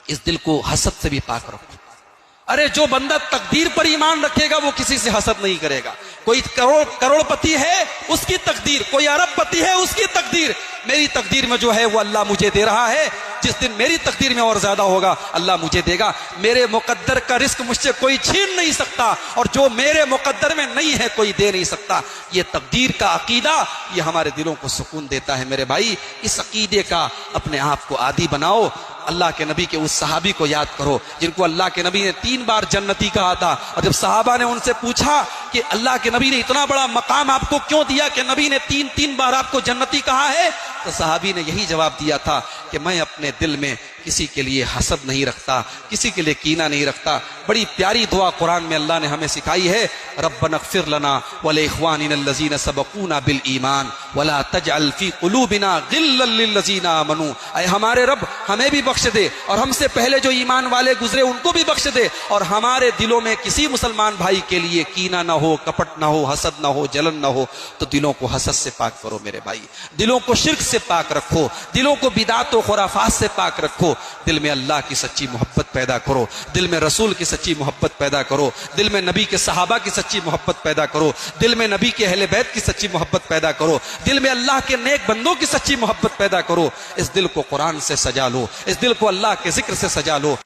اس دل کو حسد سے بھی پاک رکھو۔ ارے جو بندہ تقدیر پر ایمان رکھے گا وہ کسی سے حسد نہیں کرے گا۔ کوئی کروڑ پتی ہے اس کی تقدیر، کوئی ارب پتی ہے اس کی تقدیر، میری تقدیر میں جو ہے وہ اللہ مجھے دے رہا ہے، جس دن میری تقدیر میں اور زیادہ ہوگا اللہ مجھے دے گا۔ میرے مقدر کا رزق مجھ سے کوئی چھین نہیں سکتا، اور جو میرے مقدر میں نہیں ہے کوئی دے نہیں سکتا۔ یہ تقدیر کا عقیدہ یہ ہمارے دلوں کو سکون دیتا ہے میرے بھائی۔ اس عقیدے کا اپنے آپ کو عادی بناؤ۔ اللہ کے نبی کے اس صحابی کو یاد کرو جن کو اللہ کے نبی نے 3 بار جنتی کہا تھا، اور جب صحابہ نے ان سے پوچھا کہ اللہ کے نبی نے اتنا بڑا مقام آپ کو کیوں دیا کہ نبی نے 3 بار آپ کو جنتی کہا ہے، تو صحابی نے یہی جواب دیا تھا کہ میں اپنے دل میں کسی کے لیے حسد نہیں رکھتا، کسی کے لیے کینہ نہیں رکھتا۔ بڑی پیاری دعا قرآن میں اللہ نے ہمیں سکھائی ہے، ربنا اغفر لنا ولاخواننا الذین سبقونا بالایمان ولا تجعل فی قلوبنا غلا للذین آمنوا۔ اے ہمارے رب ہمیں بھی بخش دے، اور ہم سے پہلے جو ایمان والے گزرے ان کو بھی بخش دے، اور ہمارے دلوں میں کسی مسلمان بھائی کے لیے کینہ نہ ہو، کپٹ نہ ہو، حسد نہ ہو، جلن نہ ہو۔ تو دلوں کو حسد سے پاک کرو میرے بھائی، دلوں کو شرک سے پاک رکھو، دلوں کو بدعت و خرافات سے پاک رکھو۔ دل میں اللہ کی سچی محبت پیدا کرو، دل میں رسول کی سچی محبت پیدا کرو، دل میں نبی کے صحابہ کی سچی محبت پیدا کرو، دل میں نبی کے اہل بیت کی سچی محبت پیدا کرو، دل میں اللہ کے نیک بندوں کی سچی محبت پیدا کرو۔ اس دل کو قرآن سے سجا لو، اس دل کو اللہ کے ذکر سے سجا لو۔